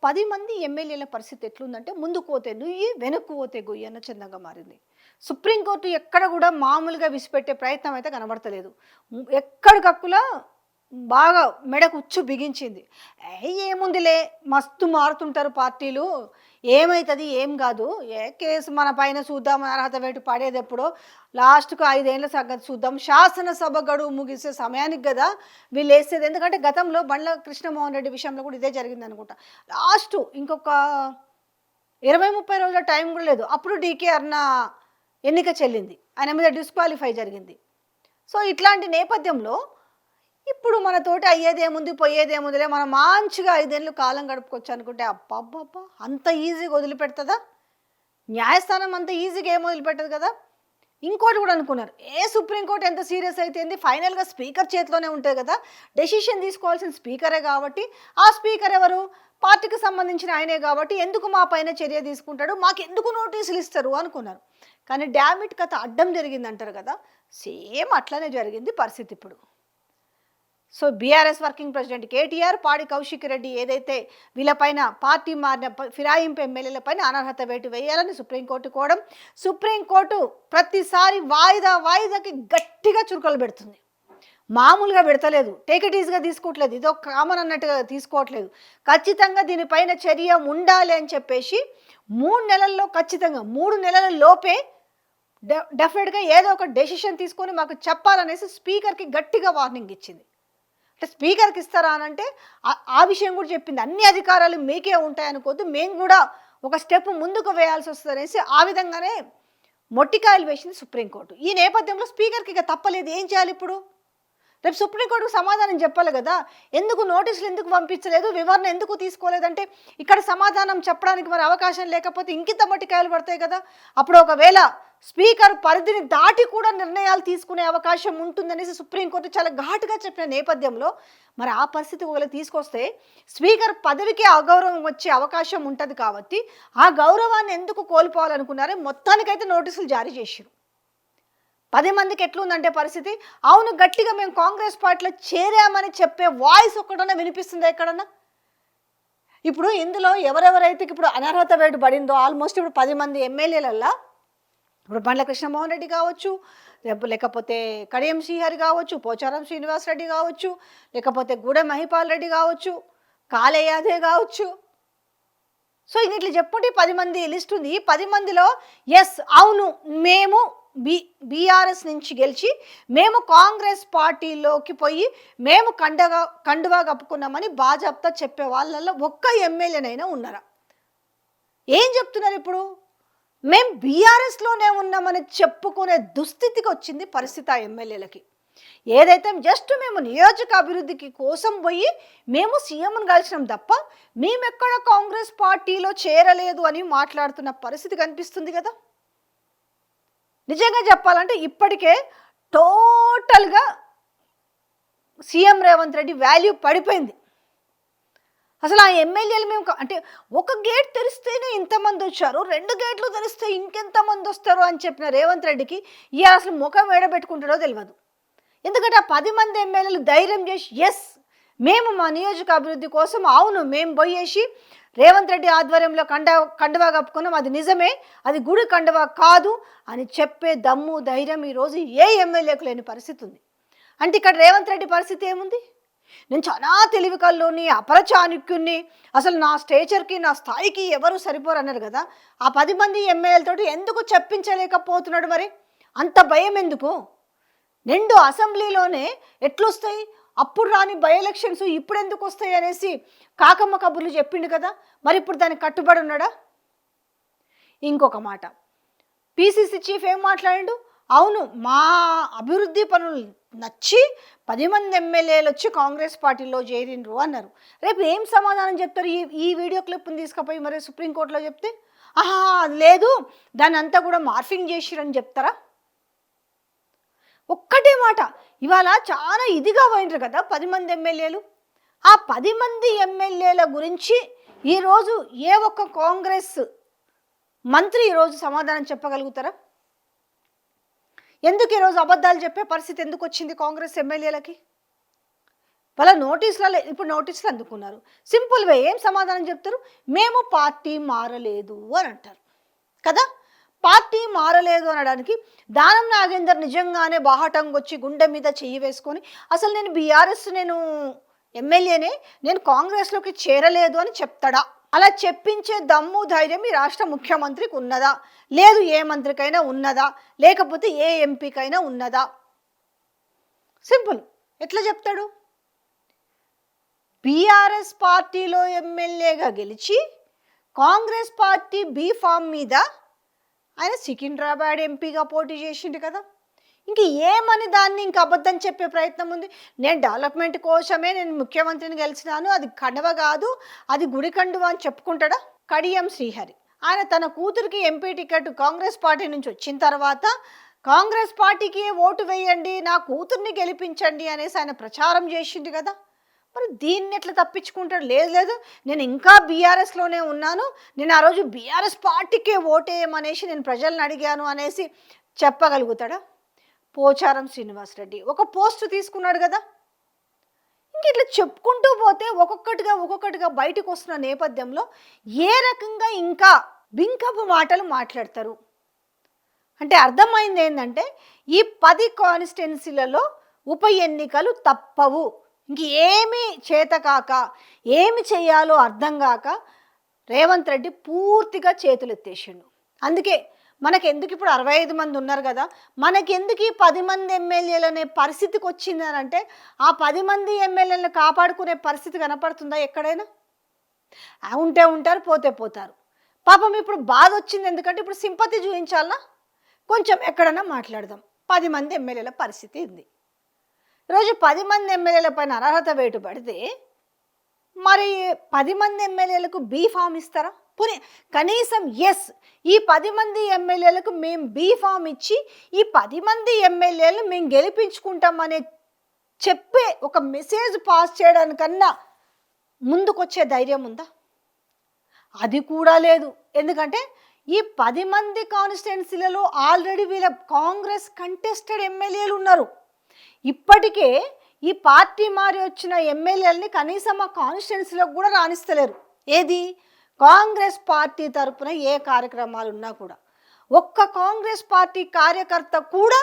10 మంది ఎమ్మెల్యేల పరిస్థితి ఎట్లుందంటే ముందుకు పోతే నుయ్యి, వెనక్కు పోతే గొయ్యి అన్న చందంగా మారింది. సుప్రీంకోర్టు ఎక్కడ కూడా మామూలుగా విసిపెట్టే ప్రయత్నం అయితే కనబడతలేదు. ఎక్కడికక్కులా బాగా మెడకు ఉచ్చు బిగించింది. ఏముందిలే మస్తు మారుతుంటారు పార్టీలు. ఏమైతది ఏం గాదు. కేసు మన పైన చూద్దాం అర్హత వేటు పడేదెప్పుడో లాస్ట్‌కు 5 ఏళ్ల సంగతి చూద్దాం. శాసనసభ గడువు ముగిసే సమయానికి గదా వీళ్ళేసేది. ఎందుకంటే గతంలో బండ్ల కృష్ణమోహన్ రెడ్డి విషయంలో కూడా ఇదే జరిగిందనుకుంటా. లాస్టు ఇంకొక 20, 30 రోజుల టైం కూడా లేదు. అప్పుడు డీకే అరుణ ఎన్నిక చెల్లింది. ఆయన మీద డిస్‌క్వాలిఫై జరిగింది. సో ఇట్లాంటి నేపథ్యంలో ఇప్పుడు మనతోటి అయ్యేదేముంది, పోయేదేముందిలే, మనం మంచిగా 5 ఏళ్ళు కాలం గడుపుకోవచ్చు అనుకుంటే అబ్బబ్బబ్బా! అంత ఈజీగా వదిలిపెడతదా? న్యాయస్థానం అంత ఈజీగా ఏం వదిలిపెట్టదు కదా. ఇంకోటి కూడా అనుకున్నారు, సుప్రీంకోర్టు ఎంత సీరియస్ అయితే ఏంది, ఫైనల్గా స్పీకర్ చేతిలోనే ఉంటుంది కదా, డెసిషన్ తీసుకోవాల్సిన స్పీకరే కాబట్టి ఆ స్పీకర్ ఎవరు, పార్టీకి సంబంధించిన ఆయనే కాబట్టి ఎందుకు మా పైన చర్య తీసుకుంటాడు, మాకెందుకు నోటీసులు ఇస్తారు అనుకున్నారు. కానీ డామిట్ కథ అడ్డం జరిగింది అంటారు కదా, సేమ్ అట్లనే జరిగింది పరిస్థితి ఇప్పుడు. So BRS working president KTR, పాడి కౌశిక్ రెడ్డి ఏదైతే వీళ్ళపైన పార్టీ మారిన ఫిరాయింపు ఎమ్మెల్యేలపైన అనర్హత వేటు వేయాలని సుప్రీంకోర్టు కోవడం, సుప్రీంకోర్టు ప్రతిసారి వాయిదాకి గట్టిగా చురుకలు పెడుతుంది. మామూలుగా పెడతలేదు, టేక్ ఇట్ ఈజీగా తీసుకోవట్లేదు, ఇదో కామన్ అన్నట్టుగా తీసుకోవట్లేదు. ఖచ్చితంగా దీనిపైన చర్య ఉండాలి అని చెప్పేసి 3 నెలల్లో ఖచ్చితంగా 3 నెలల లోపే డెఫినెట్గా ఏదో ఒక డెసిషన్ తీసుకొని మాకు చెప్పాలనేసి స్పీకర్కి గట్టిగా వార్నింగ్ ఇచ్చింది. స్పీకర్కి ఇస్తారా అని అంటే ఆ విషయం కూడా చెప్పింది. అన్ని అధికారాలు మీకే ఉంటాయనుకోద్దు, మేము కూడా ఒక స్టెప్ ముందుకు వేయాల్సి వస్తుంది అనేసి ఆ విధంగానే మొట్టికాయలు వేసింది సుప్రీంకోర్టు. ఈ నేపథ్యంలో స్పీకర్కి ఇక తప్పలేదు, ఏం చేయాలి ఇప్పుడు? రేపు సుప్రీంకోర్టుకు సమాధానం చెప్పాలి కదా, ఎందుకు నోటీసులు ఎందుకు పంపించలేదు, వివరణ ఎందుకు తీసుకోలేదంటే ఇక్కడ సమాధానం చెప్పడానికి మరి అవకాశం లేకపోతే ఇంకింత మొట్టికాయలు పడతాయి కదా. అప్పుడు ఒకవేళ స్పీకర్ పరిధిని దాటి కూడా నిర్ణయాలు తీసుకునే అవకాశం ఉంటుందనేసి సుప్రీంకోర్టు చాలా ఘాటుగా చెప్పిన నేపథ్యంలో మరి ఆ పరిస్థితి ఒకవేళ తీసుకొస్తే స్పీకర్ పదవికి అగౌరవం వచ్చే అవకాశం ఉంటుంది. కాబట్టి ఆ గౌరవాన్ని ఎందుకు కోల్పోవాలనుకున్నారే మొత్తానికైతే నోటీసులు జారీ చేశారు. 10 మందికి ఎట్లుందంటే పరిస్థితి, అవును గట్టిగా మేము కాంగ్రెస్ పార్టీలో చేరామని చెప్పే వాయిస్ ఒక్కడన్నా వినిపిస్తుందా ఎక్కడన్నా? ఇప్పుడు ఇందులో ఎవరెవరైతే ఇప్పుడు అనర్హత వేటు పడిందో ఆల్మోస్ట్ ఇప్పుడు 10 మంది ఎమ్మెల్యేలల్లా ఇప్పుడు బండ్ల కృష్ణమోహన్ రెడ్డి కావచ్చు, లేకపోతే కడియం శ్రీహరి కావచ్చు, పోచారం శ్రీనివాస్ రెడ్డి కావచ్చు, లేకపోతే గూడెం మహిపాల్ రెడ్డి కావచ్చు, కాళే యాదవ్ కావచ్చు. సో ఇట్లా చెప్పుకుంటే 10 మంది లిస్ట్ ఉంది. ఈ 10 మందిలో అవును మేము బీఆర్ఎస్ నుంచి గెలిచి మేము కాంగ్రెస్ పార్టీలోకి పోయి మేము కండువా కప్పుకున్నామని బాజాప్తా చెప్పే వాళ్ళల్లో ఒక్క ఎమ్మెల్యేనైనా ఉన్నారా? ఏం చెప్తున్నారు ఇప్పుడు? మేము బీఆర్ఎస్లోనే ఉన్నామని చెప్పుకునే దుస్థితికి వచ్చింది పరిస్థితి ఆ ఎమ్మెల్యేలకి. ఏదైతే జస్ట్ మేము నియోజక అభివృద్ధికి కోసం పోయి మేము సీఎంను కలిసినాం తప్ప మేమెక్కడ కాంగ్రెస్ పార్టీలో చేరలేదు అని మాట్లాడుతున్న పరిస్థితి కనిపిస్తుంది కదా. నిజంగా చెప్పాలంటే ఇప్పటికే టోటల్గా సీఎం రేవంత్ రెడ్డి వాల్యూ పడిపోయింది. అసలు ఆ ఎమ్మెల్యేలు మేము అంటే ఒక గేట్ తెరిస్తేనే ఇంతమంది వచ్చారు, 2 గేట్లు తెరిస్తే ఇంకెంతమంది వస్తారు అని చెప్పిన రేవంత్ రెడ్డికి అసలు ముఖం వేడబెట్టుకుంటాడో తెలియదు. ఎందుకంటే ఆ 10 మంది ఎమ్మెల్యేలు ధైర్యం చేసి మేము మా నియోజక అభివృద్ధి కోసం అవును మేము పోయేసి రేవంత్ రెడ్డి ఆధ్వర్యంలో కండువా కప్పుకున్నాం, అది నిజమే, అది గుడి కండువా కాదు అని చెప్పే దమ్ము ధైర్యం ఈరోజు ఏ ఎమ్మెల్యేకు లేని పరిస్థితి ఉంది. అంటే ఇక్కడ రేవంత్ రెడ్డి పరిస్థితి ఏముంది? నేను చాలా తెలివి కల్లోని అపరచాణుక్యుణ్ణి, అసలు నా స్టేచర్కి నా స్థాయికి ఎవరు సరిపోరు అన్నారు కదా. ఆ 10 మంది ఎమ్మెల్యేలతోటి ఎందుకు చెప్పించలేకపోతున్నాడు? మరి అంత భయం ఎందుకు? నిండు అసెంబ్లీలోనే ఎట్లొస్తాయి, అప్పుడు రాని బై ఎలక్షన్స్ ఇప్పుడు ఎందుకు వస్తాయి అనేసి కాకమ్మ కబుర్లు చెప్పిండు కదా. మరి ఇప్పుడు దానికి కట్టుబడి ఉన్నాడా? ఇంకొక మాట, పిసిసి చీఫ్ ఏం మాట్లాడిండు? అవును మా అభివృద్ధి పనులు నచ్చి 10 మంది ఎమ్మెల్యేలు వచ్చి కాంగ్రెస్ పార్టీలో చేరిండ్రు అన్నారు. రేపు ఏం సమాధానం చెప్తారు? ఈ వీడియో క్లిప్ని తీసుకుపోయి మరి సుప్రీంకోర్టులో చెప్తే లేదు దాన్ని అంతా కూడా మార్ఫింగ్ చేసిరని చెప్తారా? ఒక్కటే మాట, ఇవాళ చాలా ఇదిగా పోయినరు కదా 10 మంది ఎమ్మెల్యేలు. ఆ 10 మంది ఎమ్మెల్యేల గురించి ఈరోజు ఏ ఒక్క కాంగ్రెస్ మంత్రి ఈరోజు సమాధానం చెప్పగలుగుతారా? ఎందుకు ఈరోజు అబద్ధాలు చెప్పే పరిస్థితి ఎందుకు వచ్చింది కాంగ్రెస్ ఎమ్మెల్యేలకి? వాళ్ళ నోటీసులలో ఇప్పుడు నోటీసులు అందుకున్నారు. సింపుల్ వే ఏం సమాధానం చెప్తారు? మేము పార్టీ మారలేదు అని అంటారు కదా. పార్టీ మారలేదు అనడానికి దానం నాగేందర్ నిజంగానే బాహటంగా వచ్చి గుండె మీద చెయ్యి వేసుకొని అసలు నేను బీఆర్ఎస్ ఎమ్మెల్యేనే, నేను కాంగ్రెస్లోకి చేరలేదు అని చెప్తాడా? అలా చెప్పించే దమ్ము ధైర్యం ఈ రాష్ట్ర ముఖ్యమంత్రికి ఉన్నదా? లేదు ఏ మంత్రికైనా ఉన్నదా? లేకపోతే ఏ ఎంపీకైనా ఉన్నదా? సింపుల్. ఎట్లా చెప్తాడు? బీఆర్ఎస్ పార్టీలో ఎమ్మెల్యేగా గెలిచి కాంగ్రెస్ పార్టీ బీ ఫామ్ మీద ఆయన సికింద్రాబాద్ ఎంపీగా పోటీ చేసిండు కదా. ఇంక ఏమని దాన్ని ఇంక అబద్ధం చెప్పే ప్రయత్నం ఉంది? నేను డెవలప్మెంట్ కోసమే నేను ముఖ్యమంత్రిని గెలిచినాను, అది కండువ కాదు, అది గుడి కండువ అని చెప్పుకుంటాడా? కడియం శ్రీహరి ఆయన తన కూతురికి ఎంపీ టికెట్ కాంగ్రెస్ పార్టీ నుంచి వచ్చిన తర్వాత కాంగ్రెస్ పార్టీకి ఓటు వేయండి, నా కూతుర్ని గెలిపించండి అనేసి ఆయన ప్రచారం చేసిండు కదా. మరి దీన్ని ఎట్లా తప్పించుకుంటాడు? లేదు నేను ఇంకా బీఆర్ఎస్లోనే ఉన్నాను, నేను ఆ రోజు బీఆర్ఎస్ పార్టీకే ఓటేయమనేసి నేను ప్రజలను అడిగాను అనేసి చెప్పగలుగుతాడా? పోచారం శ్రీనివాసరెడ్డి ఒక పోస్ట్ తీసుకున్నాడు కదా. ఇంక ఇట్లా చెప్పుకుంటూ పోతే ఒక్కొక్కటిగా బయటకు వస్తున్న నేపథ్యంలో ఏ రకంగా ఇంకా బింకపు మాటలు మాట్లాడతారు అంటే అర్థమైంది ఏంటంటే ఈ 10 కాన్స్టిట్యున్సీలలో ఉప ఎన్నికలు తప్పవు. ఇంకేమీ చేతకాక ఏమి చేయాలో అర్థం కాక రేవంత్ రెడ్డి పూర్తిగా చేతులు ఎత్తేసిండు. అందుకే మనకెందుకు ఇప్పుడు 65 మంది ఉన్నారు కదా, మనకెందుకు ఈ 10 మంది ఎమ్మెల్యేలు అనే పరిస్థితికి వచ్చిందని అంటే ఆ 10 మంది ఎమ్మెల్యేలను కాపాడుకునే పరిస్థితి కనపడుతుందా ఎక్కడైనా? ఉంటే ఉంటారు, పోతే పోతారు. పాపం ఇప్పుడు బాధ వచ్చింది ఎందుకంటే ఇప్పుడు సింపతి చూపించాలన్నా కొంచెం ఎక్కడన్నా మాట్లాడదాం. 10 మంది ఎమ్మెల్యేల పరిస్థితి ఉంది. ఈరోజు 10 మంది ఎమ్మెల్యేల పైన అర్హత వేటు పడితే మరి 10 మంది ఎమ్మెల్యేలకు బీ ఫామ్ ఇస్తారా? పోనీ కనీసం ఎస్ ఈ 10 మంది ఎమ్మెల్యేలకు మేము బీ ఫామ్ ఇచ్చి ఈ 10 మంది ఎమ్మెల్యేలు మేము గెలిపించుకుంటామనే చెప్పే ఒక మెసేజ్ పాస్ చేయడానికన్నా ముందుకొచ్చే ధైర్యం ఉందా? అది కూడా లేదు. ఎందుకంటే ఈ 10 మంది కాన్స్టిట్యున్సీలలో ఆల్రెడీ వీళ్ళ కాంగ్రెస్ కంటెస్టెడ్ ఎమ్మెల్యేలు ఉన్నారు. ఇప్పటికే ఈ పార్టీ మారి వచ్చిన ఎమ్మెల్యేలని కనీసం ఆ కాన్స్టిట్యున్సీలకు కూడా రాణిస్తలేరు. ఏది? కాంగ్రెస్ పార్టీ తరపున ఏ కార్యక్రమాలు ఉన్నా కూడా ఒక్క కాంగ్రెస్ పార్టీ కార్యకర్త కూడా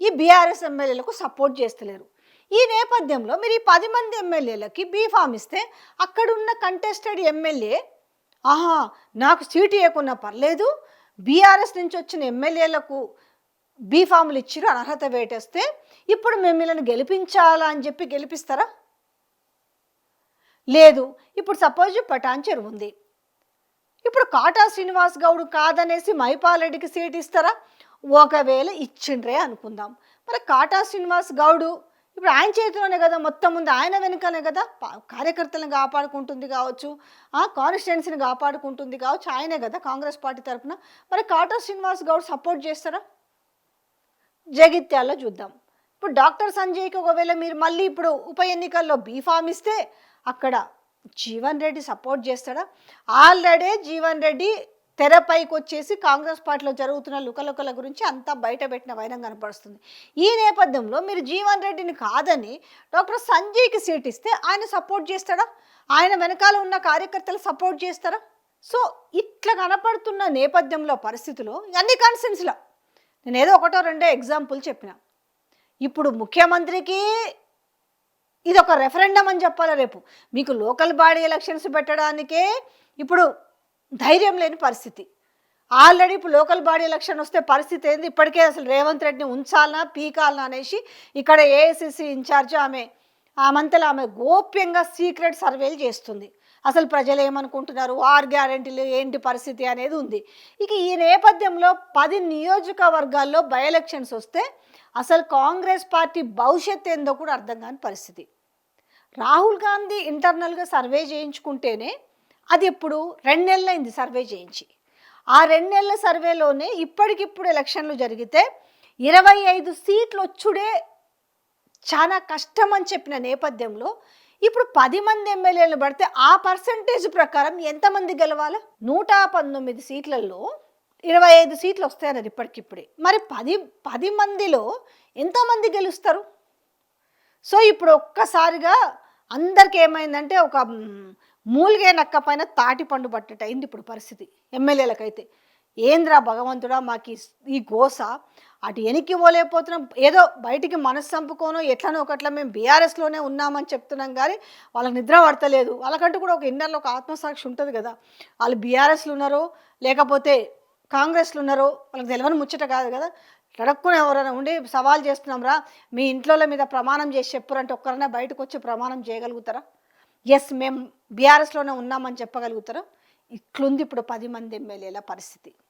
ఈ బీఆర్ఎస్ ఎమ్మెల్యేలకు సపోర్ట్ చేస్తలేరు. ఈ నేపథ్యంలో మీరు ఈ 10 మంది ఎమ్మెల్యేలకి బీ ఫామ్ ఇస్తే అక్కడున్న కంటెస్టెడ్ ఎమ్మెల్యే నాకు సీటు ఇవ్వకున్నా పర్లేదు, బీఆర్ఎస్ నుంచి వచ్చిన ఎమ్మెల్యేలకు బీ ఫామ్లు ఇచ్చిరు అర్హత వేటేస్తే ఇప్పుడు మిమ్మల్ని గెలిపించాలా అని చెప్పి గెలిపిస్తారా? లేదు. ఇప్పుడు సపోజ్ పటాన్ చెరువు ఉంది, ఇప్పుడు కాటా శ్రీనివాస్ గౌడ్ కాదనేసి మైపాలరెడ్డికి సీట్ ఇస్తారా? ఒకవేళ ఇచ్చిండ్రే అనుకుందాం. మరి కాటా శ్రీనివాస్ గౌడు ఇప్పుడు ఆయన చేతిలోనే కదా, మొత్తం ముందు ఆయన వెనుకనే కదా కార్యకర్తలను కాపాడుకుంటుంది కావచ్చు, ఆ కాన్స్టిట్యున్సీని కాపాడుకుంటుంది కావచ్చు, ఆయనే కదా కాంగ్రెస్ పార్టీ తరఫున. మరి కాటా శ్రీనివాస్ గౌడ్ సపోర్ట్ చేస్తారా? జగిత్యాల్లో చూద్దాం. ఇప్పుడు డాక్టర్ సంజయ్కి ఒకవేళ మీరు మళ్ళీ ఇప్పుడు ఉప ఎన్నికల్లో బీ ఫామ్ ఇస్తే అక్కడ జీవన్ రెడ్డి సపోర్ట్ చేస్తాడా? ఆల్రెడీ జీవన్ రెడ్డి తెరపైకి వచ్చేసి కాంగ్రెస్ పార్టీలో జరుగుతున్న లుకలుకల గురించి అంతా బయట పెట్టిన వైనం కనపడుస్తుంది. ఈ నేపథ్యంలో మీరు జీవన్ రెడ్డిని కాదని డాక్టర్ సంజయ్కి సీట్ ఇస్తే ఆయన సపోర్ట్ చేస్తాడా? ఆయన వెనకాల ఉన్న కార్యకర్తలు సపోర్ట్ చేస్తారా? సో ఇట్లా కనపడుతున్న నేపథ్యంలో పరిస్థితుల్లో అన్ని కాన్స్టిట్యున్సీలో నేను ఏదో ఒకటో రెండో ఎగ్జాంపుల్ చెప్పిన. ఇప్పుడు ముఖ్యమంత్రికి ఇది ఒక రెఫరెండం అని చెప్పాలి. రేపు మీకు లోకల్ బాడీ ఎలక్షన్స్ పెట్టడానికే ఇప్పుడు ధైర్యం లేని పరిస్థితి. ఆల్రెడీ ఇప్పుడు లోకల్ బాడీ ఎలక్షన్ వస్తే పరిస్థితి ఏంది? ఇప్పటికే అసలు రేవంత్ రెడ్డిని ఉంచాలనా పీకాలనా అనేసి ఇక్కడ ఏఐసిసి ఇన్ఛార్జ్ ఆమంతలో ఆమె గోప్యంగా సీక్రెట్ సర్వేలు చేస్తుంది. అసలు ప్రజలు ఏమనుకుంటున్నారు, 6 గ్యారెంటీలు ఏంటి పరిస్థితి అనేది ఉంది. ఇక ఈ నేపథ్యంలో 10 నియోజకవర్గాల్లో బై ఎలక్షన్స్ వస్తే అసలు కాంగ్రెస్ పార్టీ భవిష్యత్తు ఏందో కూడా అర్థం కాని పరిస్థితి. రాహుల్ గాంధీ ఇంటర్నల్గా సర్వే చేయించుకుంటేనే అది ఇప్పుడు 2 నెలలైంది సర్వే చేయించి. ఆ 2 నెలల సర్వేలోనే ఇప్పటికిప్పుడు ఎలక్షన్లు జరిగితే 25 సీట్లు వచ్చుడే చాలా కష్టం అని చెప్పిన నేపథ్యంలో ఇప్పుడు 10 మంది ఎమ్మెల్యేలు పడితే ఆ పర్సంటేజ్ ప్రకారం ఎంతమంది గెలవాలి? 119 సీట్లలో 25 సీట్లు వస్తాయన్నారు ఇప్పటికిప్పుడే. మరి 10 మందిలో ఎంతమంది గెలుస్తారు? సో ఇప్పుడు ఒక్కసారిగా అందరికి ఏమైందంటే ఒక మూలిగే నక్క పైన తాటి పండు పట్టేట్టు అయింది ఇప్పుడు పరిస్థితి ఎమ్మెల్యేలకైతే. ఏంద్రా భగవంతుడా మాకు ఈ గోస, అటు ఎనికి పోలేకపోతున్నాం, ఏదో బయటికి మనసు చంపుకోనో ఎట్లనో ఒకట్లా మేము బీఆర్ఎస్లోనే ఉన్నామని చెప్తున్నాం కానీ వాళ్ళకి నిద్ర పడతలేదు. వాళ్ళకంటూ కూడా ఒక ఇన్నర్లో ఒక ఆత్మసాక్షి ఉంటుంది కదా, వాళ్ళు బీఆర్ఎస్లో ఉన్నారో లేకపోతే కాంగ్రెస్లో ఉన్నారో వాళ్ళకి తెలియని ముచ్చట కాదు కదా. అడక్కుని ఎవరైనా ఉండి సవాల్ చేస్తున్నాం రా, మీ ఇంట్లోల మీద ప్రమాణం చేసి చెప్పురంటే ఒక్కరైనా బయటకు వచ్చి ప్రమాణం చేయగలుగుతారా? ఎస్ మేము బీఆర్ఎస్లోనే ఉన్నామని చెప్పగలుగుతారా? ఇట్లుంది ఇప్పుడు 10 మంది ఎమ్మెల్యేల పరిస్థితి.